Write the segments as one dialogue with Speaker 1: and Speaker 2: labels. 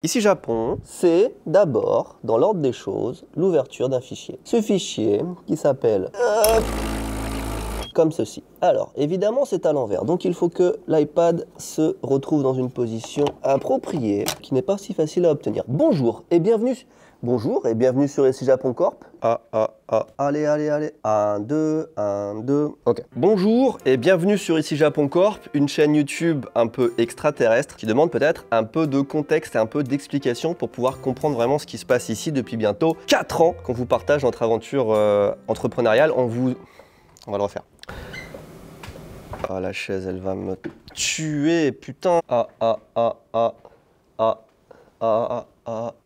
Speaker 1: Ici Japon, c'est d'abord, dans l'ordre des choses, l'ouverture d'un fichier. Ce fichier qui s'appelle comme ceci. Alors, évidemment, c'est à l'envers, donc il faut que l'iPad se retrouve dans une position appropriée, qui n'est pas si facile à obtenir. Bonjour et bienvenue sur Ici Japon Corp. Allez. 1, 2, 1, 2. Ok. Bonjour et bienvenue sur Ici Japon Corp, une chaîne YouTube un peu extraterrestre qui demande peut-être un peu de contexte et un peu d'explication pour pouvoir comprendre vraiment ce qui se passe ici depuis bientôt 4 ans qu'on vous partage notre aventure entrepreneuriale. On va le refaire. Ah, la chaise, elle va me tuer, putain.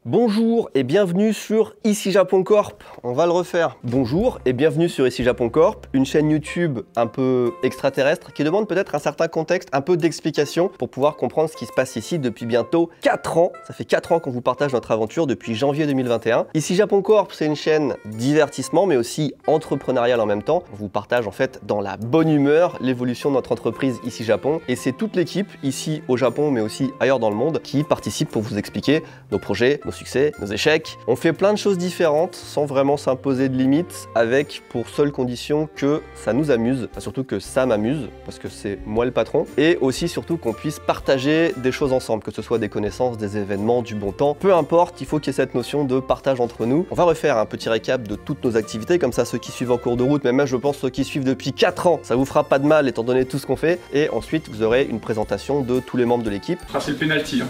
Speaker 1: Bonjour et bienvenue sur Ici Japon Corp. On va le refaire. Bonjour et bienvenue sur Ici Japon Corp, une chaîne YouTube un peu extraterrestre qui demande peut-être un certain contexte, un peu d'explication pour pouvoir comprendre ce qui se passe ici depuis bientôt 4 ans. Ça fait 4 ans qu'on vous partage notre aventure depuis janvier 2021. Ici Japon Corp, c'est une chaîne divertissement mais aussi entrepreneuriale en même temps. On vous partage en fait dans la bonne humeur l'évolution de notre entreprise Ici Japon et c'est toute l'équipe ici au Japon mais aussi ailleurs dans le monde qui participe pour vous expliquer nos projets, nos succès, nos échecs. On fait plein de choses différentes sans vraiment s'imposer de limites avec pour seule condition que ça nous amuse, enfin, surtout que ça m'amuse parce que c'est moi le patron et aussi surtout qu'on puisse partager des choses ensemble, que ce soit des connaissances, des événements, du bon temps, peu importe, il faut qu'il y ait cette notion de partage entre nous. On va refaire un petit récap de toutes nos activités, comme ça ceux qui suivent en cours de route, mais même je pense ceux qui suivent depuis 4 ans, ça vous fera pas de mal étant donné tout ce qu'on fait et ensuite vous aurez une présentation de tous les membres de l'équipe.
Speaker 2: Ah, c'est le penalty.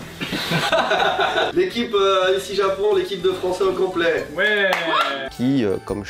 Speaker 1: L'équipe Ici Japon, l'équipe de français au complet.
Speaker 2: Ouais.
Speaker 1: Qui, comme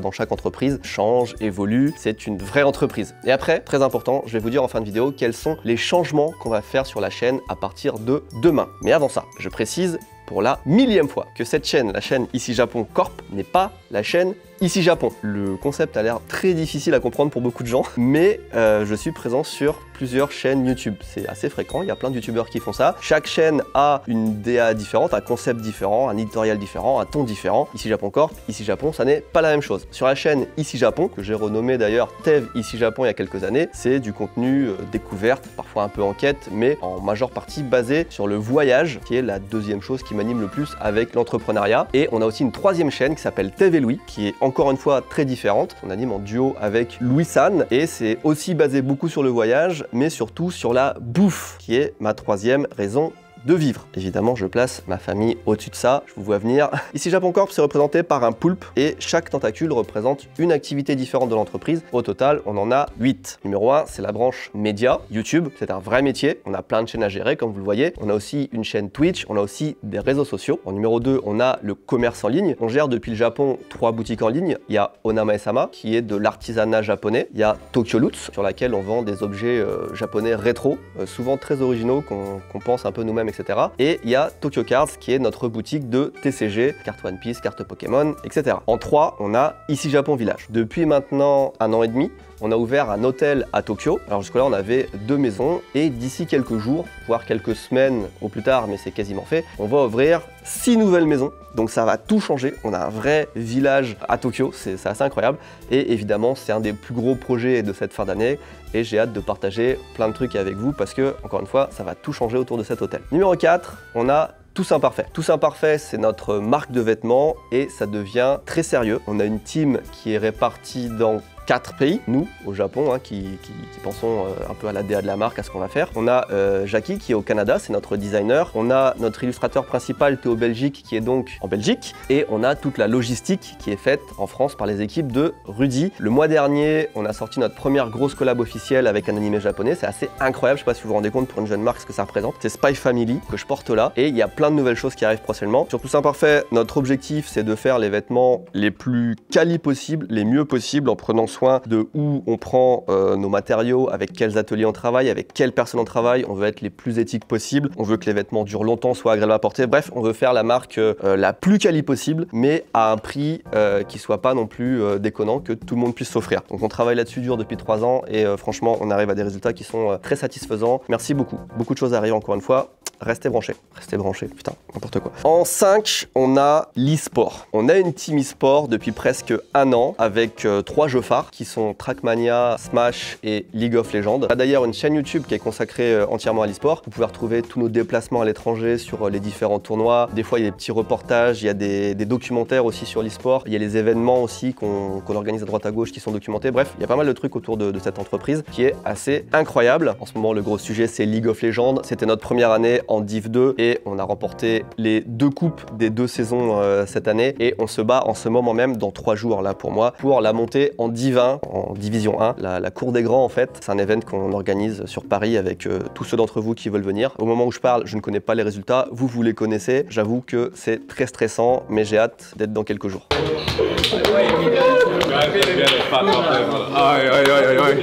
Speaker 1: dans chaque entreprise, change, évolue. C'est une vraie entreprise. Et après, très important, je vais vous dire en fin de vidéo quels sont les changements qu'on va faire sur la chaîne à partir de demain. Mais avant ça, je précise pour la 1000e fois que cette chaîne, la chaîne Ici Japon Corp, n'est pas la chaîne Ici Japon. Le concept a l'air très difficile à comprendre pour beaucoup de gens, mais je suis présent sur plusieurs chaînes YouTube. C'est assez fréquent, il y a plein de youtubeurs qui font ça. Chaque chaîne a une DA différente, un concept différent, un éditorial différent, un ton différent. Ici Japon Corp, Ici Japon, ça n'est pas la même chose. Sur la chaîne Ici Japon, que j'ai renommée d'ailleurs Tev Ici Japon il y a quelques années, c'est du contenu découverte, parfois un peu enquête, mais en majeure partie basé sur le voyage, qui est la deuxième chose qui m'anime le plus avec l'entrepreneuriat. Et on a aussi une troisième chaîne qui s'appelle Tev et Louis, qui est encore une fois très différente. On anime en duo avec Louis San et c'est aussi basé beaucoup sur le voyage, mais surtout sur la bouffe, qui est ma troisième raison de vivre. Évidemment, je place ma famille au-dessus de ça, je vous vois venir. Ici Japon Corp, c'est représenté par un poulpe et chaque tentacule représente une activité différente de l'entreprise. Au total, on en a 8. Numéro 1, c'est la branche média, YouTube, c'est un vrai métier. On a plein de chaînes à gérer, comme vous le voyez. On a aussi une chaîne Twitch, on a aussi des réseaux sociaux. En numéro 2, on a le commerce en ligne. On gère depuis le Japon 3 boutiques en ligne. Il y a Onama-sama, qui est de l'artisanat japonais. Il y a Tokyo Lutz, sur laquelle on vend des objets japonais rétro, souvent très originaux, qu'on pense un peu nous-mêmes, etc. Et il y a Tokyo Cards qui est notre boutique de TCG, cartes One Piece, cartes Pokémon, etc. En 3, on a Ici Japon Village. Depuis maintenant 1 an et demi, on a ouvert un hôtel à Tokyo. Alors jusque-là, on avait 2 maisons et d'ici quelques jours, voire quelques semaines au plus tard, mais c'est quasiment fait, on va ouvrir 6 nouvelles maisons. Donc ça va tout changer. On a un vrai village à Tokyo, c'est assez incroyable. Et évidemment, c'est un des plus gros projets de cette fin d'année et j'ai hâte de partager plein de trucs avec vous parce que, encore une fois, ça va tout changer autour de cet hôtel. Numéro 4, on a Tous Imparfaits. Tous Imparfaits, c'est notre marque de vêtements et ça devient très sérieux. On a une team qui est répartie dans 4 pays, nous, au Japon, qui pensons un peu à la DA de la marque, à ce qu'on va faire. On a Jackie qui est au Canada, c'est notre designer. On a notre illustrateur principal, Théo Belgique, qui est donc en Belgique. Et on a toute la logistique qui est faite en France par les équipes de Rudy. Le mois dernier, on a sorti notre première grosse collab officielle avec un animé japonais. C'est assez incroyable, je sais pas si vous vous rendez compte pour une jeune marque ce que ça représente. C'est Spy Family que je porte là. Et il y a plein de nouvelles choses qui arrivent prochainement. Sur Tous Imparfaits, notre objectif, c'est de faire les vêtements les plus quali possibles, les mieux possibles, en prenant soin de où on prend nos matériaux, avec quels ateliers on travaille, avec quelles personnes on travaille. On veut être les plus éthiques possibles, on veut que les vêtements durent longtemps, soient agréables à porter. Bref, on veut faire la marque la plus quali possible, mais à un prix qui soit pas non plus déconnant, que tout le monde puisse s'offrir. Donc on travaille là-dessus dur depuis 3 ans et franchement, on arrive à des résultats qui sont très satisfaisants. Merci beaucoup. Beaucoup de choses arrivent encore une fois. Restez branchés, putain, n'importe quoi. En 5, on a l'e-sport. On a une team e-sport depuis presque 1 an avec 3 jeux phares. stars qui sont Trackmania, Smash et League of Legends. Il y a d'ailleurs une chaîne YouTube qui est consacrée entièrement à l'e-sport. Vous pouvez retrouver tous nos déplacements à l'étranger sur les différents tournois. Des fois, il y a des petits reportages, il y a des documentaires aussi sur l'e-sport. Il y a les événements aussi qu'on organise à droite à gauche qui sont documentés. Bref, il y a pas mal de trucs autour de cette entreprise qui est assez incroyable. En ce moment, le gros sujet, c'est League of Legends. C'était notre première année en Div 2 et on a remporté les 2 coupes des 2 saisons cette année. Et on se bat en ce moment même, dans 3 jours là pour moi, pour la montée en Div 1, en Division 1. La cour des grands en fait, c'est un événement qu'on organise sur Paris avec tous ceux d'entre vous qui veulent venir. Au moment où je parle, je ne connais pas les résultats, vous les connaissez. J'avoue que c'est très stressant, mais j'ai hâte d'être dans quelques jours.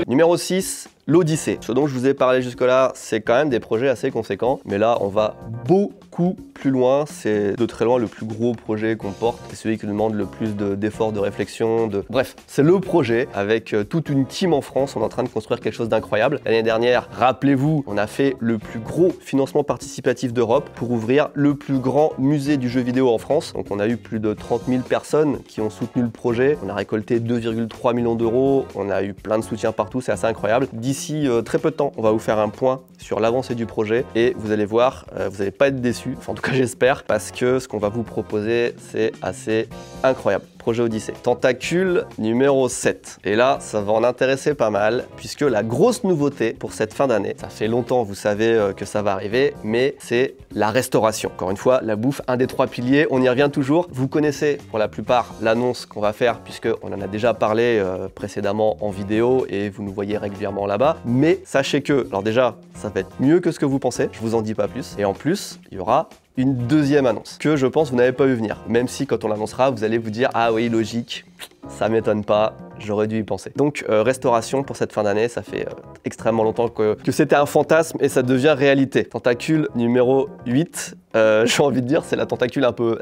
Speaker 1: Numéro 6. L'Odyssée. Ce dont je vous ai parlé jusque-là, c'est quand même des projets assez conséquents, mais là, on va beaucoup plus loin. C'est de très loin le plus gros projet qu'on porte. C'est celui qui nous demande le plus d'efforts, de réflexion. Bref, c'est le projet avec toute une team en France. On est en train de construire quelque chose d'incroyable. L'année dernière, rappelez-vous, on a fait le plus gros financement participatif d'Europe pour ouvrir le plus grand musée du jeu vidéo en France. Donc on a eu plus de 30 000 personnes qui ont soutenu le projet. On a récolté 2,3 millions d'euros. On a eu plein de soutien partout. C'est assez incroyable. D'ici très peu de temps, on va vous faire un point sur l'avancée du projet et vous allez voir, vous n'allez pas être déçus, enfin en tout cas j'espère, parce que ce qu'on va vous proposer, c'est assez incroyable. Projet Odyssée. Tentacule numéro 7. Et là, ça va en intéresser pas mal, puisque la grosse nouveauté pour cette fin d'année, ça fait longtemps, vous savez que ça va arriver, mais c'est la restauration. Encore une fois, la bouffe, un des 3 piliers, on y revient toujours. Vous connaissez pour la plupart l'annonce qu'on va faire, puisqu'on en a déjà parlé précédemment en vidéo et vous nous voyez régulièrement là-bas. Mais sachez que, alors déjà, ça va être mieux que ce que vous pensez, je vous en dis pas plus. Et en plus, il y aura une deuxième annonce que je pense vous n'avez pas vu venir. Même si quand on l'annoncera, vous allez vous dire « Ah oui, logique, ça m'étonne pas, j'aurais dû y penser ». Donc restauration pour cette fin d'année, ça fait extrêmement longtemps que c'était un fantasme et ça devient réalité. Tentacule numéro 8. J'ai envie de dire, c'est la tentacule un peu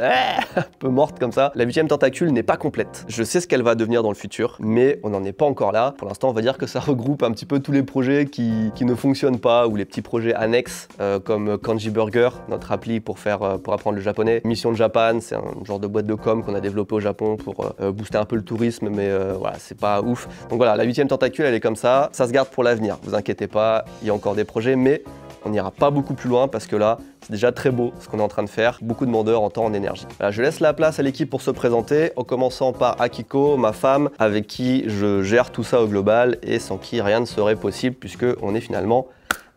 Speaker 1: morte comme ça. La 8e tentacule n'est pas complète. Je sais ce qu'elle va devenir dans le futur, mais on n'en est pas encore là. Pour l'instant, on va dire que ça regroupe un petit peu tous les projets qui ne fonctionnent pas ou les petits projets annexes comme Kanji Burger, notre appli pour apprendre le japonais. Mission de Japan, c'est un genre de boîte de com qu'on a développé au Japon pour booster un peu le tourisme, mais voilà, c'est pas ouf. Donc voilà, la 8e tentacule, elle est comme ça. Ça se garde pour l'avenir. Vous inquiétez pas, il y a encore des projets, mais on n'ira pas beaucoup plus loin parce que là, c'est déjà très beau ce qu'on est en train de faire. Beaucoup de demandeurs en temps, en énergie. Voilà, je laisse la place à l'équipe pour se présenter, en commençant par Akiko, ma femme, avec qui je gère tout ça au global et sans qui rien ne serait possible puisque on est finalement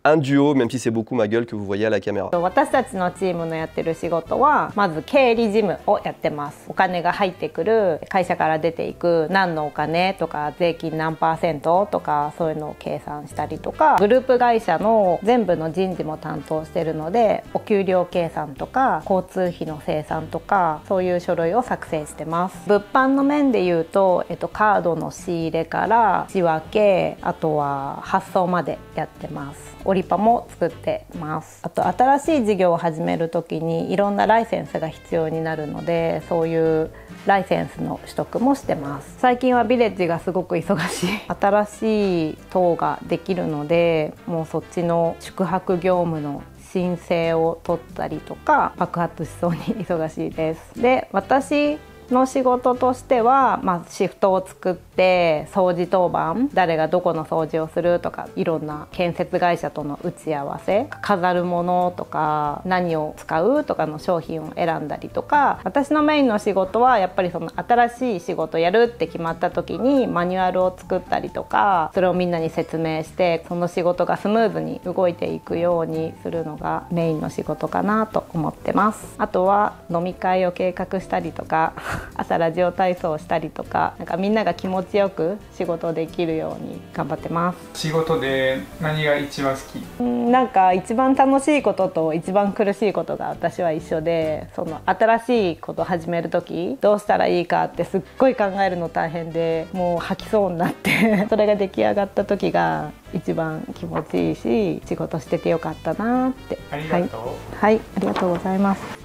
Speaker 1: un duo, même si c'est beaucoup ma gueule que vous voyez à la caméra.
Speaker 2: 私たちのチームのやってる仕事はまず経理事務をやってます。お金が入ってくる、会社から出ていく何のお金とか税金何%とかそういうのを計算したりとか、グループ会社の全部の人事も担当してるので、お給料計算とか交通費の精算とかそういう書類を作成してます。物販の面で言うと、カードの仕入れから仕分け、あとは発送までやってます。オリパも作ってます。あと新しい事業を始める時にいろんなライセンスが必要になるので、そういうライセンスの取得もしてます。最近はビレッジがすごく忙しい。新しい棟ができるので、もうそっちの宿泊業務の申請を取ったりとか爆発しそうに忙しいです。で、私の仕事としては、シフトを作って掃除当番、誰がどこの掃除をするとか、いろんな建設会社との打ち合わせ、飾るものとか何を使うとかの商品を選んだりとか、私のメインの仕事はやっぱりその新しい仕事やるって決まった時にマニュアルを作ったりとか、それをみんなに説明してその仕事がスムーズに動いていくようにするのがメインの仕事かなと思ってます。あとは飲み会を計画したりとか朝ラジオ体操をしたりとか、なんかみんなが気持ちよく仕事できるように頑張ってます。
Speaker 3: 仕事で何が一番好き？
Speaker 2: なんか一番楽しいことと一番苦しいことが私は一緒で、その新しいことを始める時どうしたらいいかってすっごい考えるの大変で、もう吐きそうになってそれが出来上がった時が一番気持ちいいし、仕事しててよかったなって。
Speaker 3: ありがとう。
Speaker 2: はい、ありがとうございます。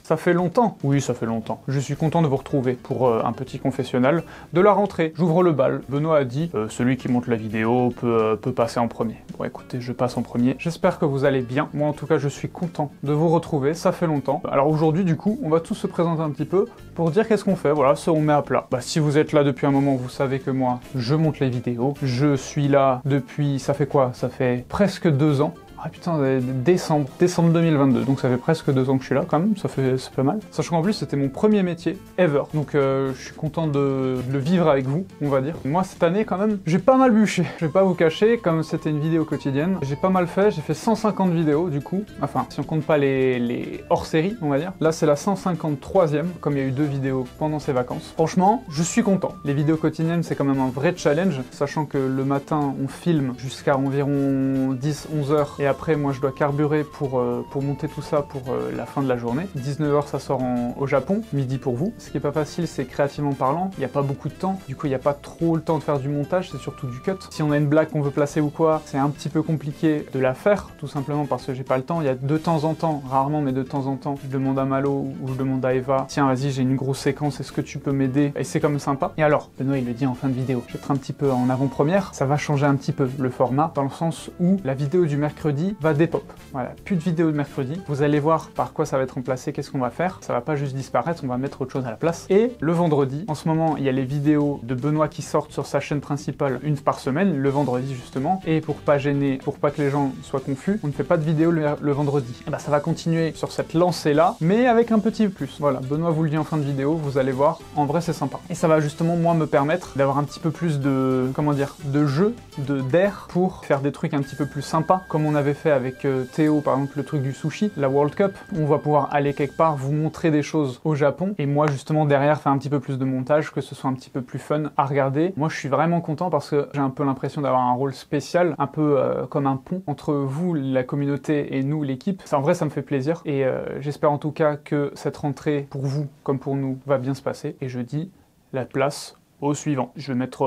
Speaker 3: Ça fait longtemps. Oui, ça fait longtemps. Je suis content de vous retrouver pour un petit confessionnal de la rentrée. J'ouvre le bal. Benoît a dit, celui qui monte la vidéo peut passer en premier. Bon, écoutez, je passe en premier. J'espère que vous allez bien. Moi, en tout cas, je suis content de vous retrouver. Ça fait longtemps. Alors aujourd'hui, du coup, on va tous se présenter un petit peu pour dire qu'est-ce qu'on fait. Voilà, ce on met à plat. Bah, si vous êtes là depuis un moment, vous savez que moi, je monte les vidéos. Je suis là depuis, ça fait quoi? Ça fait presque 2 ans. Ah putain, décembre 2022, donc ça fait presque 2 ans que je suis là quand même, c'est pas mal. Sachant qu'en plus c'était mon premier métier ever, donc je suis content de le vivre avec vous, on va dire. Moi cette année quand même, j'ai pas mal bûché, je vais pas vous cacher, comme c'était une vidéo quotidienne, j'ai pas mal fait, j'ai fait 150 vidéos du coup, enfin si on compte pas les hors-série, on va dire. Là c'est la 153e, comme il y a eu 2 vidéos pendant ces vacances. Franchement, je suis content. Les vidéos quotidiennes c'est quand même un vrai challenge, sachant que le matin on filme jusqu'à environ 10-11 heures, et après moi je dois carburer pour monter tout ça pour la fin de la journée. 19h ça sort au Japon, midi pour vous. Ce qui est pas facile c'est créativement parlant, il n'y a pas beaucoup de temps, du coup il n'y a pas trop le temps de faire du montage, c'est surtout du cut. Si on a une blague qu'on veut placer ou quoi, c'est un petit peu compliqué de la faire, tout simplement parce que j'ai pas le temps. Il y a de temps en temps, rarement mais de temps en temps, je demande à Malo ou je demande à Eva, tiens vas-y j'ai une grosse séquence, est-ce que tu peux m'aider? Et c'est quand même sympa. Et alors, Benoît il le dit en fin de vidéo, je vais être un petit peu en avant-première, ça va changer un petit peu le format, dans le sens où la vidéo du mercredi va dépop. Voilà, plus de vidéo de mercredi. Vous allez voir par quoi ça va être remplacé, qu'est-ce qu'on va faire. Ça va pas juste disparaître, on va mettre autre chose à la place. Et le vendredi, en ce moment, il y a les vidéos de Benoît qui sortent sur sa chaîne principale une par semaine, le vendredi justement. Et pour pas gêner, pour pas que les gens soient confus, on ne fait pas de vidéo le vendredi. Et bah ça va continuer sur cette lancée-là, mais avec un petit plus. Voilà, Benoît vous le dit en fin de vidéo, vous allez voir, en vrai c'est sympa. Et ça va justement, moi, me permettre d'avoir un petit peu plus de, comment dire, de jeu, d'air pour faire des trucs un petit peu plus sympas, comme on avait fait avec Théo, par exemple, le truc du sushi, la World Cup. On va pouvoir aller quelque part, vous montrer des choses au Japon, et moi, justement, derrière, faire un petit peu plus de montage, que ce soit un petit peu plus fun à regarder. Moi, je suis vraiment content parce que j'ai un peu l'impression d'avoir un rôle spécial, un peu comme un pont entre vous, la communauté, et nous, l'équipe. En vrai, ça me fait plaisir, et j'espère en tout cas que cette rentrée, pour vous, comme pour nous, va bien se passer, et je dis la place au suivant. Je vais mettre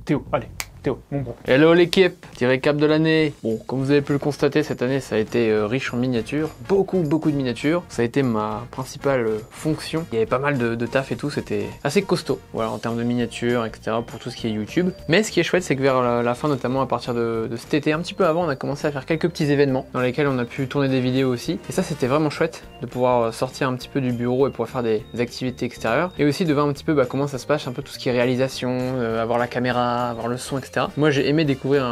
Speaker 3: Théo, allez. Théo, mon bro.
Speaker 4: Hello l'équipe, petit récap de l'année. Bon, comme vous avez pu le constater, cette année ça a été riche en miniatures, beaucoup de miniatures. Ça a été ma principale fonction. Il y avait pas mal de taf et tout, c'était assez costaud, voilà, en termes de miniatures, etc. pour tout ce qui est YouTube. Mais ce qui est chouette, c'est que vers la fin, notamment à partir de cet été, un petit peu avant, on a commencé à faire quelques petits événements dans lesquels on a pu tourner des vidéos aussi. Et ça, c'était vraiment chouette de pouvoir sortir un petit peu du bureau et pouvoir faire des activités extérieures. Et aussi de voir un petit peu comment ça se passe, un peu tout ce qui est réalisation, avoir la caméra, avoir le son, etc. Moi j'ai aimé découvrir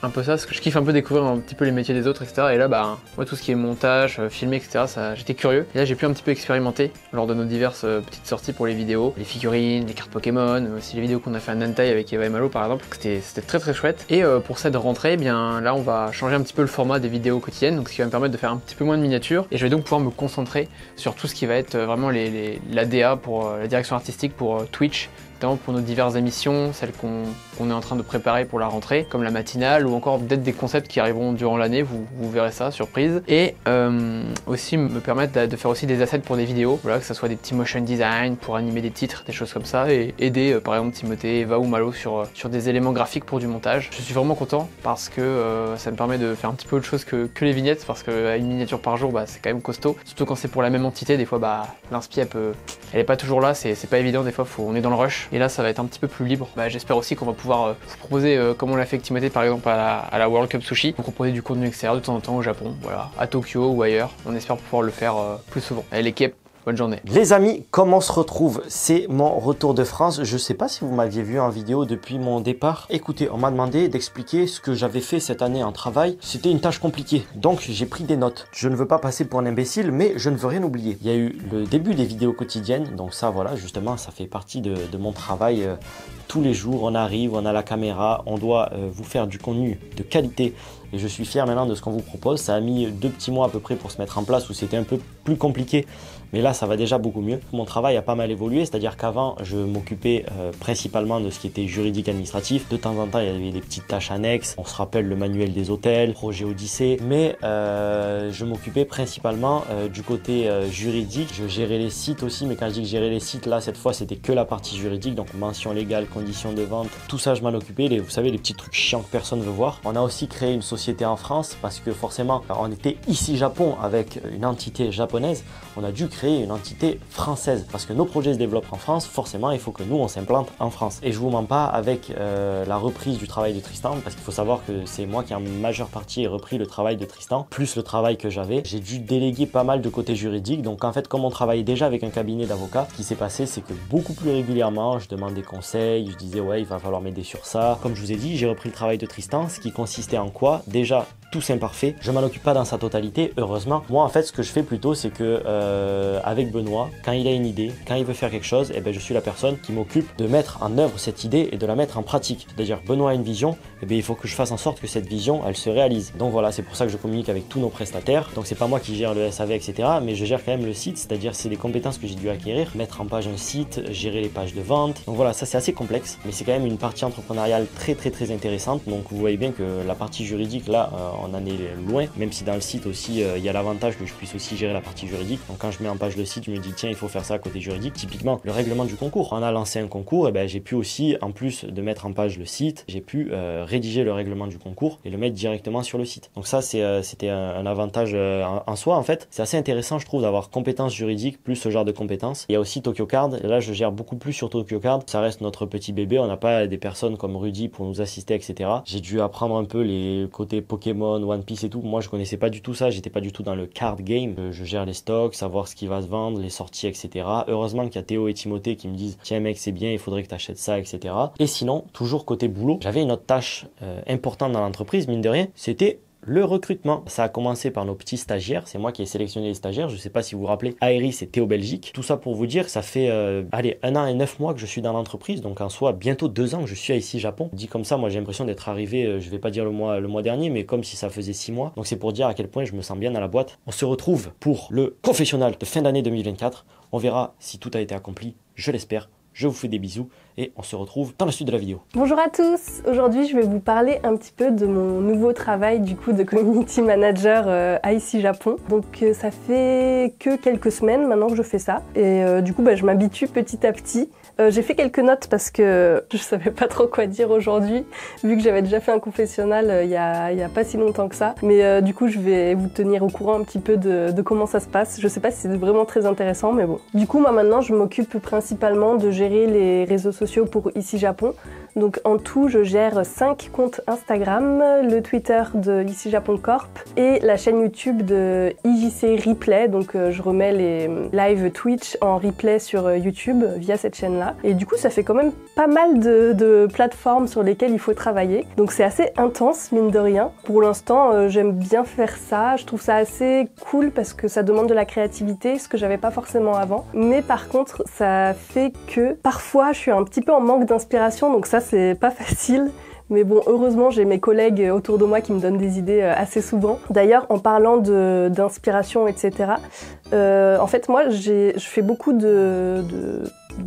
Speaker 4: un peu ça, parce que je kiffe un peu découvrir un petit peu les métiers des autres, etc. Et là, moi, tout ce qui est montage, filmer, etc., j'étais curieux. Et là, j'ai pu un petit peu expérimenter lors de nos diverses petites sorties pour les vidéos, les figurines, les cartes Pokémon, aussi les vidéos qu'on a fait à Nantai avec Eva et Malo, par exemple. C'était très chouette. Et pour cette rentrée, là, on va changer un petit peu le format des vidéos quotidiennes, donc ce qui va me permettre de faire un petit peu moins de miniatures. Et je vais donc pouvoir me concentrer sur tout ce qui va être vraiment l'ADA pour la direction artistique pour Twitch, notamment pour nos diverses émissions, celles qu'on est en train de préparer pour la rentrée, comme la matinale, ou encore peut-être des concepts qui arriveront durant l'année, vous verrez ça, surprise. Et aussi me permettre de faire aussi des assets pour des vidéos, voilà, que ce soit des petits motion design pour animer des titres, des choses comme ça, et aider par exemple Timothée, Eva ou Malo sur des éléments graphiques pour du montage. Je suis vraiment content parce que ça me permet de faire un petit peu autre chose que les vignettes, parce qu'une miniature par jour, c'est quand même costaud, surtout quand c'est pour la même entité. Des fois l'inspi elle est pas toujours là, c'est pas évident, des fois on est dans le rush. Et là, ça va être un petit peu plus libre. J'espère aussi qu'on va pouvoir vous proposer, comme on l'a fait avec Timothée par exemple à la World Cup Sushi, vous proposer du contenu extérieur de temps en temps au Japon, voilà, à Tokyo ou ailleurs. On espère pouvoir le faire plus souvent. Allez l'équipe, bonne journée.
Speaker 5: Les amis, comment on se retrouve? C'est mon retour de France. Je sais pas si vous m'aviez vu en vidéo depuis mon départ. Écoutez, on m'a demandé d'expliquer ce que j'avais fait cette année en travail. C'était une tâche compliquée, donc j'ai pris des notes. Je ne veux pas passer pour un imbécile, mais je ne veux rien oublier. Il y a eu le début des vidéos quotidiennes, donc ça voilà, justement, ça fait partie de mon travail. Tous les jours, on arrive, on a la caméra, on doit vous faire du contenu de qualité. Et je suis fier maintenant de ce qu'on vous propose. Ça a mis 2 petits mois à peu près pour se mettre en place, où c'était un peu plus compliqué. Mais là, ça va déjà beaucoup mieux. Mon travail a pas mal évolué, c'est-à-dire qu'avant, je m'occupais principalement de ce qui était juridique administratif. De temps en temps, il y avait des petites tâches annexes. On se rappelle le manuel des hôtels, projet Odyssée. Mais je m'occupais principalement du côté juridique. Je gérais les sites aussi, mais quand je dis que gérer les sites, là, cette fois, c'était que la partie juridique. Donc, mention légale, conditions de vente, tout ça, je m'en occupais. Vous savez, les petits trucs chiants que personne ne veut voir. On a aussi créé une société société en France parce que forcément, on était ici Japon avec une entité japonaise, on a dû créer une entité française parce que nos projets se développent en France, forcément il faut que nous on s'implante en France. Et je vous mens pas avec la reprise du travail de Tristan parce qu'il faut savoir que c'est moi qui en majeure partie ai repris le travail de Tristan, plus le travail que j'avais. J'ai dû déléguer pas mal de côté juridique, donc en fait comme on travaillait déjà avec un cabinet d'avocats, ce qui s'est passé c'est que beaucoup plus régulièrement je demandais conseil, je disais ouais il va falloir m'aider sur ça. Comme je vous ai dit, j'ai repris le travail de Tristan, ce qui consistait en quoi? Déjà tous imparfaits, je m'en occupe pas dans sa totalité, heureusement. Moi en fait ce que je fais plutôt c'est que avec Benoît, quand il a une idée, quand il veut faire quelque chose, et ben je suis la personne qui m'occupe de mettre en œuvre cette idée et de la mettre en pratique. C'est-à-dire Benoît a une vision, et ben il faut que je fasse en sorte que cette vision elle se réalise. Donc voilà, c'est pour ça que je communique avec tous nos prestataires. Donc c'est pas moi qui gère le SAV etc, mais je gère quand même le site, c'est-à-dire c'est des compétences que j'ai dû acquérir, mettre en page un site, gérer les pages de vente. Donc voilà, ça c'est assez complexe, mais c'est quand même une partie entrepreneuriale très intéressante. Donc vous voyez bien que la partie juridique là, on en est loin, même si dans le site aussi il y a l'avantage que je puisse aussi gérer la partie juridique. Donc quand je mets en page le site, je me dis tiens il faut faire ça côté juridique. Typiquement le règlement du concours, on a lancé un concours, et ben j'ai pu aussi en plus de mettre en page le site, j'ai pu rédiger le règlement du concours et le mettre directement sur le site. Donc ça c'était un avantage en soi en fait. C'est assez intéressant je trouve d'avoir compétences juridiques plus ce genre de compétences. Il y a aussi Tokyo Card, et là je gère beaucoup plus sur Tokyo Card, ça reste notre petit bébé, on n'a pas des personnes comme Rudy pour nous assister etc. J'ai dû apprendre un peu les côtés Pokémon, One Piece et tout. Moi je connaissais pas du tout ça, j'étais pas du tout dans le card game. Je gère les stocks, savoir ce qui va se vendre, les sorties etc. Heureusement qu'il y a Théo et Timothée qui me disent tiens mec c'est bien, il faudrait que tu achètes ça etc. Et sinon toujours côté boulot, j'avais une autre tâche importante dans l'entreprise, mine de rien, c'était le recrutement. Ça a commencé par nos petits stagiaires, c'est moi qui ai sélectionné les stagiaires, je sais pas si vous vous rappelez, Aéris et Théo Belgique. Tout ça pour vous dire, ça fait 1 an et 9 mois que je suis dans l'entreprise, donc en soi bientôt 2 ans que je suis à ici Japon. Dit comme ça, moi j'ai l'impression d'être arrivé, je vais pas dire le mois dernier, mais comme si ça faisait 6 mois. Donc c'est pour dire à quel point je me sens bien dans la boîte. On se retrouve pour le confessionnal de fin d'année 2024. On verra si tout a été accompli, je l'espère. Je vous fais des bisous et on se retrouve dans la suite de la vidéo.
Speaker 6: Bonjour à tous, aujourd'hui je vais vous parler un petit peu de mon nouveau travail du coup de community manager à ici Japon. Donc ça fait que quelques semaines maintenant que je fais ça et du coup je m'habitue petit à petit. J'ai fait quelques notes parce que je savais pas trop quoi dire aujourd'hui vu que j'avais déjà fait un confessionnal il y a pas si longtemps que ça. Mais du coup je vais vous tenir au courant un petit peu de comment ça se passe. Je sais pas si c'est vraiment très intéressant mais bon. Du coup moi maintenant je m'occupe principalement de gérer les réseaux sociaux pour ici Japon. Donc en tout je gère 5 comptes Instagram, le Twitter de ici Japon Corp et la chaîne YouTube de IJC Replay. Donc je remets les live Twitch en replay sur YouTube via cette chaîne là. Et du coup ça fait quand même pas mal de plateformes sur lesquelles il faut travailler. Donc c'est assez intense mine de rien. Pour l'instant j'aime bien faire ça, je trouve ça assez cool parce que ça demande de la créativité, ce que j'avais pas forcément avant. Mais par contre ça fait que parfois je suis un petit peu en manque d'inspiration, donc ça c'est pas facile. Mais bon, heureusement, j'ai mes collègues autour de moi qui me donnent des idées assez souvent. D'ailleurs, en parlant d'inspiration, etc., en fait, moi, je fais beaucoup de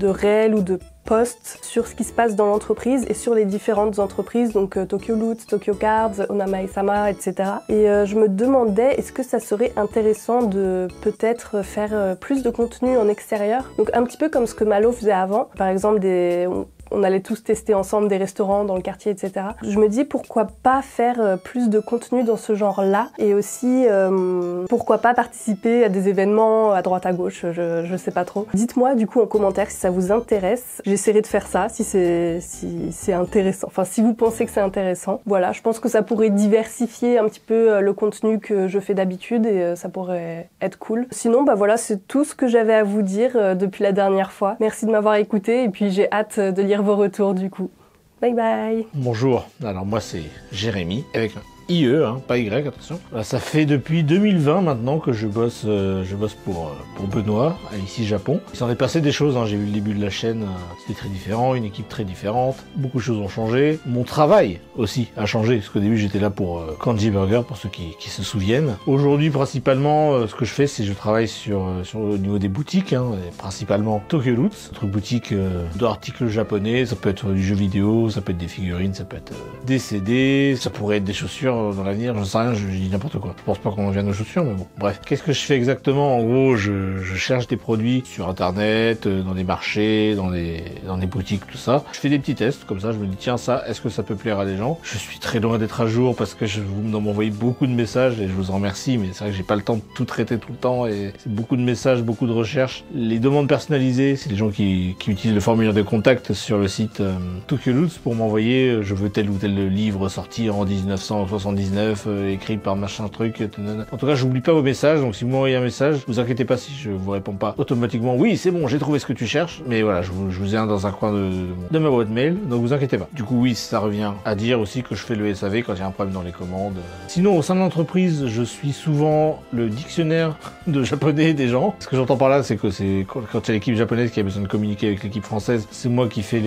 Speaker 6: réels ou de posts sur ce qui se passe dans l'entreprise et sur les différentes entreprises, donc Tokyo Loot, Tokyo Cards, Onamae-sama, etc. Et je me demandais, est-ce que ça serait intéressant de peut-être faire plus de contenu en extérieur? Donc un petit peu comme ce que Malo faisait avant. Par exemple, on allait tous tester ensemble des restaurants dans le quartier, etc. Je me dis pourquoi pas faire plus de contenu dans ce genre-là et aussi pourquoi pas participer à des événements à droite à gauche, je sais pas trop. Dites-moi du coup en commentaire si ça vous intéresse. J'essaierai de faire ça si c'est intéressant. Enfin si vous pensez que c'est intéressant. Voilà, je pense que ça pourrait diversifier un petit peu le contenu que je fais d'habitude et ça pourrait être cool. Sinon voilà, c'est tout ce que j'avais à vous dire depuis la dernière fois. Merci de m'avoir écouté et puis j'ai hâte de lire vos retours du coup. Bye bye.
Speaker 7: Bonjour, alors moi c'est Jérémy, avec un IE, hein, pas Y, attention. Ça fait depuis 2020 maintenant que je bosse pour Benoît, à ici Japon. Il s'en est passé des choses, hein. J'ai vu le début de la chaîne, c'était très différent, une équipe très différente, beaucoup de choses ont changé. Mon travail aussi a changé, parce qu'au début j'étais là pour Kanji Burger, pour ceux qui se souviennent. Aujourd'hui principalement, ce que je fais, c'est que je travaille sur le niveau des boutiques, hein, principalement Tokyo Loot, notre boutique d'articles japonais, ça peut être du jeu vidéo, ça peut être des figurines, ça peut être des CD, ça pourrait être des chaussures, dans l'avenir, je sais rien, je dis n'importe quoi. Je pense pas qu'on vienne aux chaussures, mais bon. Bref, qu'est-ce que je fais exactement? En gros, je cherche des produits sur internet, dans des marchés, dans des boutiques, tout ça. Je fais des petits tests, comme ça, je me dis tiens ça, est-ce que ça peut plaire à des gens? Je suis très loin d'être à jour parce que vous m'envoyez beaucoup de messages et je vous en remercie, mais c'est vrai que j'ai pas le temps de tout traiter tout le temps et c'est beaucoup de messages, beaucoup de recherches. Les demandes personnalisées, c'est les gens qui utilisent le formulaire de contact sur le site Tokyo Lutz pour m'envoyer je veux tel ou tel livre sorti en 1979, écrit par machin truc. En tout cas, j'oublie pas vos messages, donc si vous m'envoyez un message, vous inquiétez pas si je vous réponds pas automatiquement. Oui, c'est bon, j'ai trouvé ce que tu cherches, mais voilà, je vous ai un dans un coin de ma boîte mail, donc vous inquiétez pas. Du coup, oui, ça revient à dire aussi que je fais le SAV quand il y a un problème dans les commandes. Sinon, au sein de l'entreprise, je suis souvent le dictionnaire de japonais des gens. Ce que j'entends par là, c'est que quand il y a l'équipe japonaise qui a besoin de communiquer avec l'équipe française, c'est moi qui fais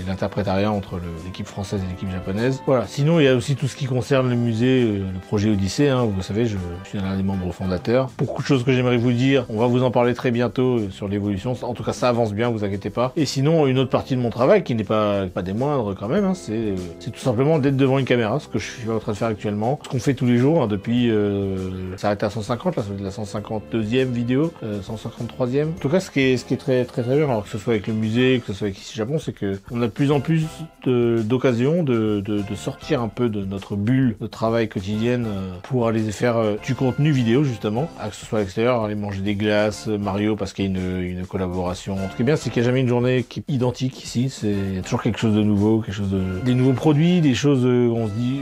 Speaker 7: l'interprétariat entre l'équipe française et l'équipe japonaise. Voilà. Sinon, il y a aussi tout ce qui concerne le musée, le projet Odyssée. Hein, vous savez, je suis l'un des membres fondateurs. Beaucoup de choses que j'aimerais vous dire. On va vous en parler très bientôt sur l'évolution. En tout cas, ça avance bien, vous inquiétez pas. Et sinon, une autre partie de mon travail qui n'est pas des moindres quand même, hein, c'est tout simplement d'être devant une caméra, ce que je suis en train de faire actuellement. Ce qu'on fait tous les jours hein, depuis... ça arrête à 150, là, ça va être la 152e vidéo, 153e. En tout cas, ce qui est très très très bien, alors que ce soit avec le musée, que ce soit avec Ici Japon, c'est que on a de plus en plus d'occasions de sortir un peu de notre bulle de travail quotidienne pour aller faire du contenu vidéo justement, que ce soit à l'extérieur, aller manger des glaces, Mario parce qu'il y a une collaboration. Ce qui est bien, c'est qu'il n'y a jamais une journée qui est identique ici, il y a toujours quelque chose de nouveau, des nouveaux produits, des choses on se dit,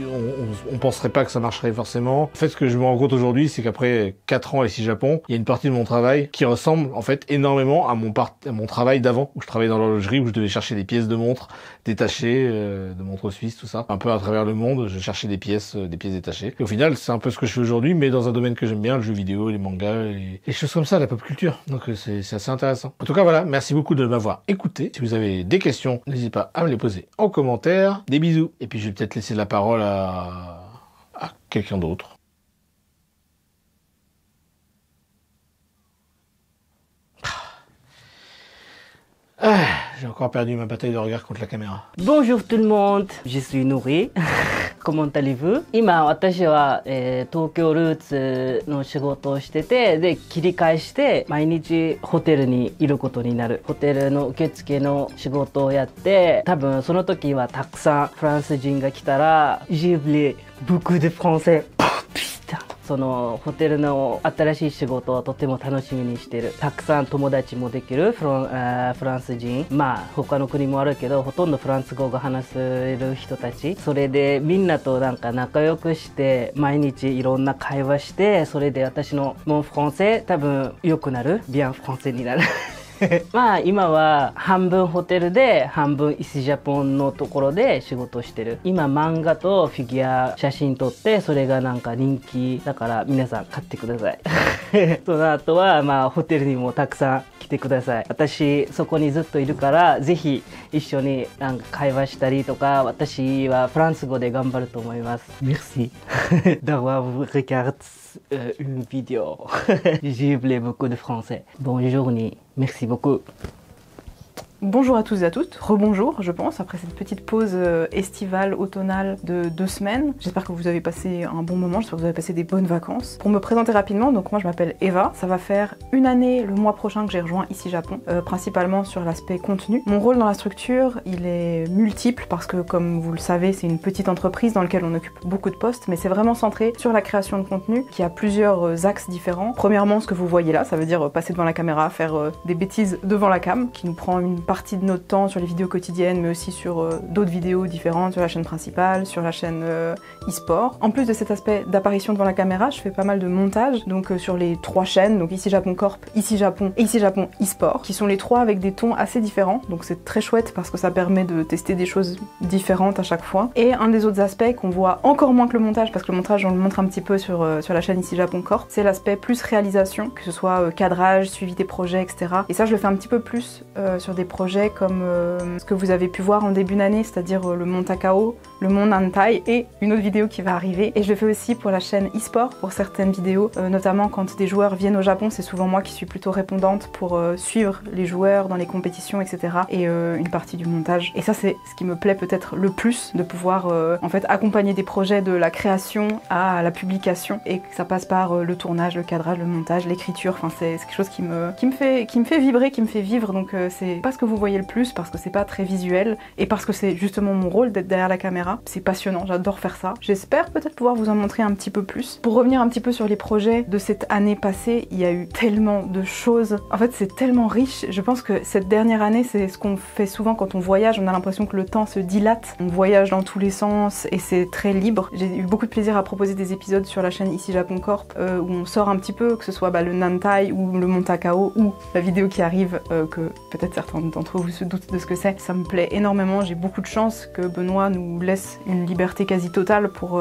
Speaker 7: on penserait pas que ça marcherait forcément. En fait, ce que je me rends compte aujourd'hui, c'est qu'après 4 ans ici Japon, il y a une partie de mon travail qui ressemble en fait énormément à mon travail d'avant, où je travaillais dans l'horlogerie, où je devais chercher des pièces de montres détachées, de montres suisses, tout ça. Un peu à travers le monde, je cherchais des pièces détachées. Et au final, c'est un peu ce que je fais aujourd'hui, mais dans un domaine que j'aime bien, le jeu vidéo, les mangas, les choses comme ça, la pop culture. Donc c'est assez intéressant. En tout cas, voilà, merci beaucoup de m'avoir écouté. Si vous avez des questions, n'hésitez pas à me les poser en commentaire. Des bisous. Et puis je vais peut-être laisser la parole à quelqu'un d'autre. J'ai encore perdu ma bataille de regard contre la caméra.
Speaker 8: Bonjour tout le monde, je suis Nouri. Comment allez-vous? 今私は、東京ルーツの仕事をしてて、で切り返して毎日ホテルにいることになる。ホテルの受付の仕事をやって、多分その時はたくさんフランス人が来たら、j'ai oublié beaucoup de français。そのホテルの新しい仕事をとても楽しみにしてる。たくさん友達もできるフランス人、まあ他の国もあるけどほとんどフランス語が話せる人たち、それでみんなとなんか仲良くして毎日いろんな会話して、それで私のモンフランセ多分良くなる、ビアンフランセになる。まあ今は半分ホテルで半分イスジャポンのところで仕事をしてる。今漫画とフィギュア写真撮って、それがなんか人気だから皆さん買ってください。その後はまあホテルにもたくさん来てください。私そこにずっといるからぜひ一緒になんか会話したりとか、私はフランス語で頑張ると思います。Merci d'avoir regardé une vidéo. J'ai oublié beaucoup de français. Bonne journée. Merci beaucoup.
Speaker 9: Bonjour à tous et à toutes, rebonjour je pense, après cette petite pause estivale, automnale de 2 semaines. J'espère que vous avez passé un bon moment, j'espère que vous avez passé des bonnes vacances. Pour me présenter rapidement, donc moi je m'appelle Eva, ça va faire 1 année le mois prochain que j'ai rejoint Ici Japon, principalement sur l'aspect contenu. Mon rôle dans la structure, il est multiple parce que comme vous le savez, c'est une petite entreprise dans laquelle on occupe beaucoup de postes, mais c'est vraiment centré sur la création de contenu qui a plusieurs axes différents. Premièrement, ce que vous voyez là, ça veut dire passer devant la caméra, faire des bêtises devant la cam, qui nous prend une partie de notre temps sur les vidéos quotidiennes, mais aussi sur d'autres vidéos différentes, sur la chaîne principale, sur la chaîne e-sport. En plus de cet aspect d'apparition devant la caméra, je fais pas mal de montage, donc sur les 3 chaînes, donc Ici Japon Corp, Ici Japon et Ici Japon e-sport, qui sont les 3 avec des tons assez différents, donc c'est très chouette parce que ça permet de tester des choses différentes à chaque fois. Et un des autres aspects qu'on voit encore moins que le montage, parce que le montage on le montre un petit peu sur la chaîne Ici Japon Corp, c'est l'aspect plus réalisation, que ce soit cadrage, suivi des projets, etc. Et ça je le fais un petit peu plus sur des projets projets comme ce que vous avez pu voir en début d'année, c'est-à-dire le Mont Takao, le Mont Nantai et une autre vidéo qui va arriver. Et je le fais aussi pour la chaîne e-sport, pour certaines vidéos, notamment quand des joueurs viennent au Japon, c'est souvent moi qui suis plutôt répondante pour suivre les joueurs dans les compétitions, etc. Et une partie du montage. Et ça, c'est ce qui me plaît peut-être le plus, de pouvoir en fait accompagner des projets de la création à la publication et que ça passe par le tournage, le cadrage, le montage, l'écriture. Enfin, c'est quelque chose qui me fait vibrer, qui me fait vivre. Donc c'est pas ce que vous voyez le plus parce que c'est pas très visuel et parce que c'est justement mon rôle d'être derrière la caméra. C'est passionnant, j'adore faire ça. J'espère peut-être pouvoir vous en montrer un petit peu plus. Pour revenir un petit peu sur les projets de cette année passée, il y a eu tellement de choses. En fait, c'est tellement riche. Je pense que cette dernière année, c'est ce qu'on fait souvent quand on voyage. On a l'impression que le temps se dilate. On voyage dans tous les sens et c'est très libre. J'ai eu beaucoup de plaisir à proposer des épisodes sur la chaîne Ici Japon Corp où on sort un petit peu, que ce soit le Nantai ou le Mont Takao ou la vidéo qui arrive, que peut-être certains d'entre vous se doutent de ce que c'est. Ça me plaît énormément. J'ai beaucoup de chance que Benoît nous laisse une liberté quasi totale pour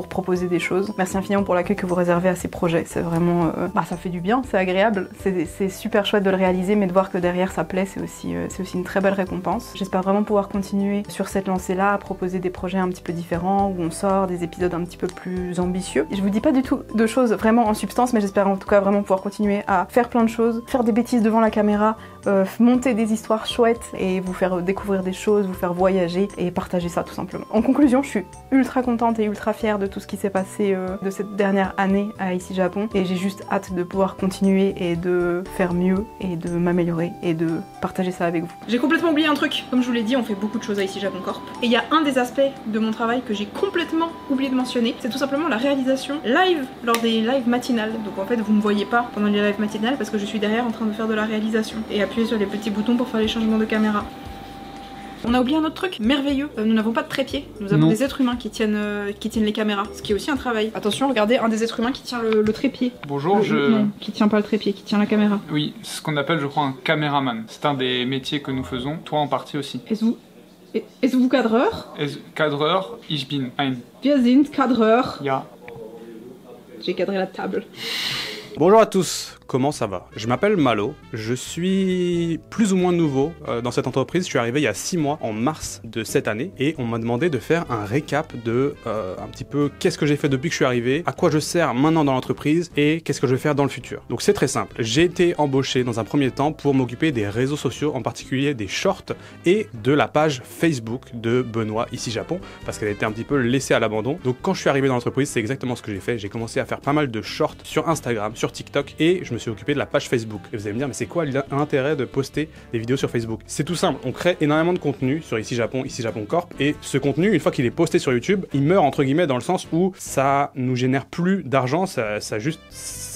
Speaker 9: proposer des choses. Merci infiniment pour l'accueil que vous réservez à ces projets. C'est vraiment... ça fait du bien, c'est agréable. C'est super chouette de le réaliser, mais de voir que derrière ça plaît, c'est aussi une très belle récompense. J'espère vraiment pouvoir continuer sur cette lancée-là, à proposer des projets un petit peu différents, où on sort des épisodes un petit peu plus ambitieux. Je vous dis pas du tout de choses vraiment en substance, mais j'espère en tout cas vraiment pouvoir continuer à faire plein de choses, faire des bêtises devant la caméra, monter des histoires chouettes et vous faire découvrir des choses, vous faire voyager et partager ça tout simplement. En conclusion, je suis ultra contente et ultra fière de tout ce qui s'est passé de cette dernière année à Ici Japon et j'ai juste hâte de pouvoir continuer et de faire mieux et de m'améliorer et de partager ça avec vous. J'ai complètement oublié un truc, comme je vous l'ai dit, on fait beaucoup de choses à Ici Japon Corp et il y a un des aspects de mon travail que j'ai complètement oublié de mentionner, c'est tout simplement la réalisation live lors des lives matinales. Donc en fait vous me voyez pas pendant les lives matinales parce que je suis derrière en train de faire de la réalisation et appuyer sur les petits boutons pour faire les changements de caméra. On a oublié un autre truc merveilleux, nous n'avons pas de trépied, nous avons des êtres humains qui tiennent les caméras, ce qui est aussi un travail. Attention, regardez, un des êtres humains qui tient le trépied.
Speaker 3: Bonjour,
Speaker 9: Non, qui tient pas le trépied, qui tient la caméra.
Speaker 3: Oui, c'est ce qu'on appelle je crois un caméraman. C'est un des métiers que nous faisons, toi en partie aussi.
Speaker 9: Êtes-vous cadreur?
Speaker 3: Cadreur, ich bin ein.
Speaker 9: Wir sind cadreur.
Speaker 3: Ja.
Speaker 9: J'ai cadré la table.
Speaker 10: Bonjour à tous, comment ça va? Je m'appelle Malo, je suis plus ou moins nouveau dans cette entreprise, je suis arrivé il y a 6 mois, en mars de cette année, et on m'a demandé de faire un récap de un petit peu qu'est-ce que j'ai fait depuis que je suis arrivé, à quoi je sers maintenant dans l'entreprise, et qu'est-ce que je vais faire dans le futur. Donc c'est très simple, j'ai été embauché dans un premier temps pour m'occuper des réseaux sociaux, en particulier des shorts, et de la page Facebook de Benoît, Ici Japon, parce qu'elle était un petit peu laissée à l'abandon. Donc quand je suis arrivé dans l'entreprise, c'est exactement ce que j'ai fait, j'ai commencé à faire pas mal de shorts sur Instagram, sur TikTok, et je me suis occupé de la page Facebook. Et vous allez me dire, mais c'est quoi l'intérêt de poster des vidéos sur Facebook? C'est tout simple, on crée énormément de contenu sur Ici Japon Corp, et ce contenu, une fois qu'il est posté sur YouTube, il meurt entre guillemets dans le sens où ça nous génère plus d'argent, ça juste...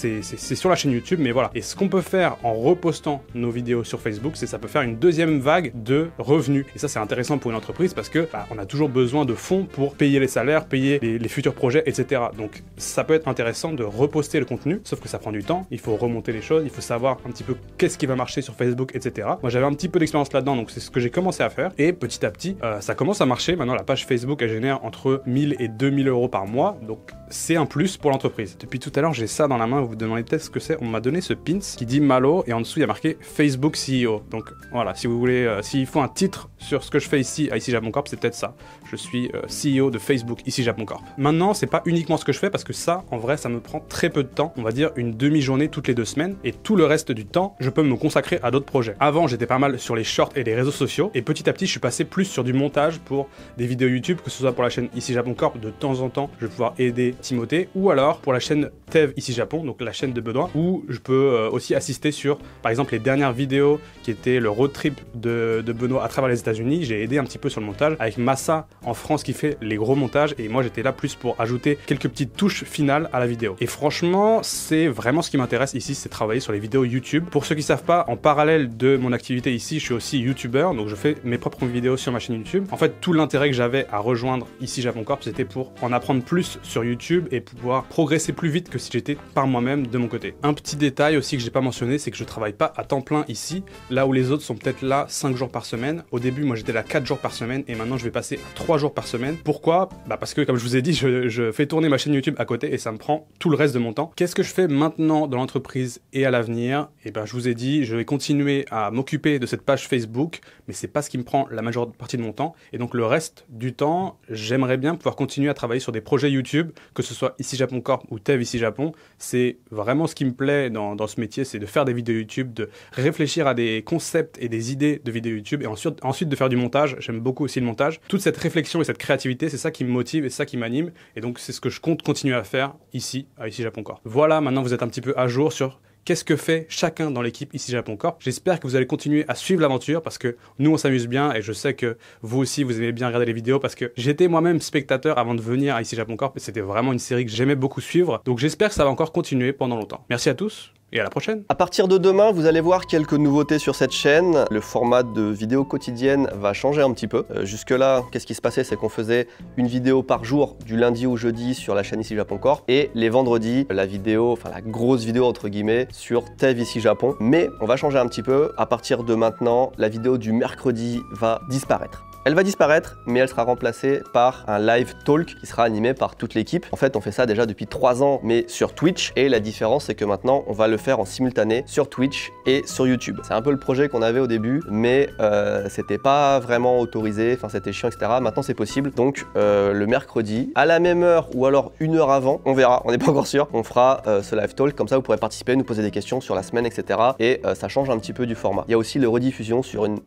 Speaker 10: C'est sur la chaîne YouTube, mais voilà. Et ce qu'on peut faire en repostant nos vidéos sur Facebook, c'est ça peut faire une deuxième vague de revenus. Et ça, c'est intéressant pour une entreprise parce que on a toujours besoin de fonds pour payer les salaires, payer les futurs projets, etc. Donc ça peut être intéressant de reposter le contenu, sauf que ça prend du temps. Il faut remonter les choses, il faut savoir un petit peu qu'est-ce qui va marcher sur Facebook, etc. Moi, j'avais un petit peu d'expérience là-dedans, donc c'est ce que j'ai commencé à faire. Et petit à petit, ça commence à marcher. Maintenant, la page Facebook, elle génère entre 1000 et 2000 euros par mois. Donc c'est un plus pour l'entreprise. Depuis tout à l'heure, j'ai ça dans la main. Vous vous demandez peut-être ce que c'est. On m'a donné ce pins qui dit Malo et en dessous il y a marqué Facebook CEO. Donc voilà, si vous voulez, s'il faut un titre sur ce que je fais ici à Ici Japon Corp, c'est peut-être ça. Je suis CEO de Facebook Ici Japon Corp. Maintenant, c'est pas uniquement ce que je fais parce que ça, en vrai, ça me prend très peu de temps. On va dire une demi-journée toutes les 2 semaines et tout le reste du temps, je peux me consacrer à d'autres projets. Avant, j'étais pas mal sur les shorts et les réseaux sociaux et petit à petit, je suis passé plus sur du montage pour des vidéos YouTube, que ce soit pour la chaîne Ici Japon Corp. De temps en temps, je vais pouvoir aider Timothée ou alors pour la chaîne Tev Ici Japon, donc la chaîne de Benoît, où je peux aussi assister sur, par exemple, les dernières vidéos qui étaient le road trip de Benoît à travers les États-Unis. J'ai aidé un petit peu sur le montage avec Massa en France qui fait les gros montages et moi j'étais là plus pour ajouter quelques petites touches finales à la vidéo. Et franchement, c'est vraiment ce qui m'intéresse ici, c'est travailler sur les vidéos YouTube. Pour ceux qui savent pas, en parallèle de mon activité ici, je suis aussi YouTuber, donc je fais mes propres vidéos sur ma chaîne YouTube. En fait, tout l'intérêt que j'avais à rejoindre Ici Japon Corp, c'était pour en apprendre plus sur YouTube et pouvoir progresser plus vite que si j'étais par moi-même de mon côté. Un petit détail aussi que j'ai pas mentionné, c'est que je travaille pas à temps plein ici, là où les autres sont peut-être là 5 jours par semaine. Au début, moi j'étais là 4 jours par semaine et maintenant je vais passer à 3 jours par semaine. Pourquoi? Parce que comme je vous ai dit, je fais tourner ma chaîne YouTube à côté et ça me prend tout le reste de mon temps. Qu'est-ce que je fais maintenant dans l'entreprise l'entreprise et à l'avenir, et ben, je vous ai dit, je vais continuer à m'occuper de cette page Facebook, mais c'est pas ce qui me prend la majeure partie de mon temps. Et donc le reste du temps, j'aimerais bien pouvoir continuer à travailler sur des projets YouTube, que ce soit Ici Japon Corp ou Tev Ici Japon. C'est vraiment ce qui me plaît dans ce métier, c'est de faire des vidéos YouTube, de réfléchir à des concepts et des idées de vidéos YouTube, et ensuite de faire du montage. J'aime beaucoup aussi le montage. Toute cette réflexion et cette créativité, c'est ça qui me motive et c'est ça qui m'anime. Et donc c'est ce que je compte continuer à faire ici, à Ici Japon Corp. Voilà, maintenant vous êtes un petit peu à jour sur qu'est-ce que fait chacun dans l'équipe Ici Japon Corp. J'espère que vous allez continuer à suivre l'aventure parce que nous on s'amuse bien et je sais que vous aussi vous aimez bien regarder les vidéos parce que j'étais moi-même spectateur avant de venir à Ici Japon Corp et c'était vraiment une série que j'aimais beaucoup suivre. Donc j'espère que ça va encore continuer pendant longtemps. Merci à tous. Et à la prochaine.
Speaker 1: À partir de demain, vous allez voir quelques nouveautés sur cette chaîne. Le format de vidéo quotidienne va changer un petit peu. Jusque-là, qu'est-ce qui se passait? C'est qu'on faisait une vidéo par jour, du lundi au jeudi sur la chaîne Ici Japon Corp. Et les vendredis, la grosse vidéo entre guillemets, sur Tev Ici Japon. Mais on va changer un petit peu. À partir de maintenant, la vidéo du mercredi va disparaître. Elle va disparaître, mais elle sera remplacée par un live talk qui sera animé par toute l'équipe. En fait, on fait ça déjà depuis 3 ans, mais sur Twitch. Et la différence, c'est que maintenant, on va le faire en simultané sur Twitch et sur YouTube. C'est un peu le projet qu'on avait au début, mais c'était pas vraiment autorisé, enfin c'était chiant, etc. Maintenant, c'est possible. Donc, le mercredi, à la même heure ou alors 1 heure avant, on verra, on n'est pas encore sûr, on fera ce live talk. Comme ça, vous pourrez participer, nous poser des questions sur la semaine, etc. Et ça change un petit peu du format. Il y a aussi les rediffusions sur une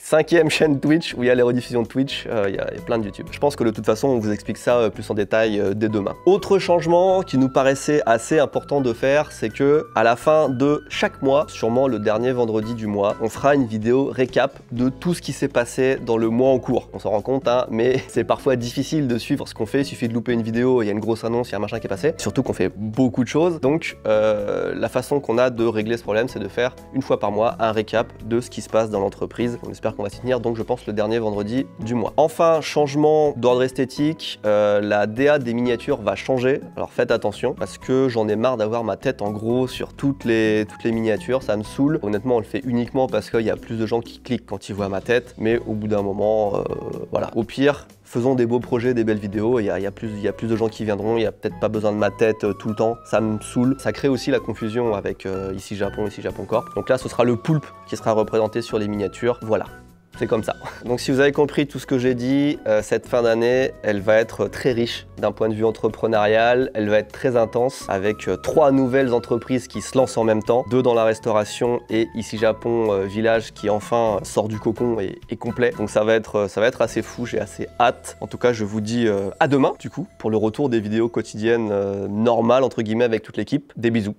Speaker 1: 5e chaîne Twitch où il y a les rediffusions de Twitch, il y a plein de YouTube. Je pense que de toute façon on vous explique ça plus en détail dès demain. Autre changement qui nous paraissait assez important de faire, c'est que à la fin de chaque mois, sûrement le dernier vendredi du mois, on fera une vidéo récap de tout ce qui s'est passé dans le mois en cours. On s'en rend compte, hein, mais c'est parfois difficile de suivre ce qu'on fait. Il suffit de louper une vidéo, il y a une grosse annonce, il y a un machin qui est passé. Surtout qu'on fait beaucoup de choses. Donc la façon qu'on a de régler ce problème, c'est de faire une fois par mois un récap de ce qui se passe dans l'entreprise. On espère qu'on va s'y tenir, donc je pense le dernier vendredi du mois. Enfin, changement d'ordre esthétique, la DA des miniatures va changer. Alors faites attention parce que j'en ai marre d'avoir ma tête en gros sur toutes les miniatures, ça me saoule. Honnêtement, on le fait uniquement parce qu'il y a plus de gens qui cliquent quand ils voient ma tête, mais au bout d'un moment, voilà. Au pire, faisons des beaux projets, des belles vidéos, il y a plus de gens qui viendront, il n'y a peut-être pas besoin de ma tête tout le temps, ça me saoule. Ça crée aussi la confusion avec Ici Japon Corp. Donc là, ce sera le poulpe qui sera représenté sur les miniatures, voilà. C'est comme ça. Donc si vous avez compris tout ce que j'ai dit, cette fin d'année, elle va être très riche d'un point de vue entrepreneurial, elle va être très intense avec 3 nouvelles entreprises qui se lancent en même temps, 2 dans la restauration et Ici Japon Village qui enfin sort du cocon et est complet. Donc ça va être assez fou, j'ai assez hâte. En tout cas, je vous dis à demain du coup pour le retour des vidéos quotidiennes normales entre guillemets avec toute l'équipe. Des bisous.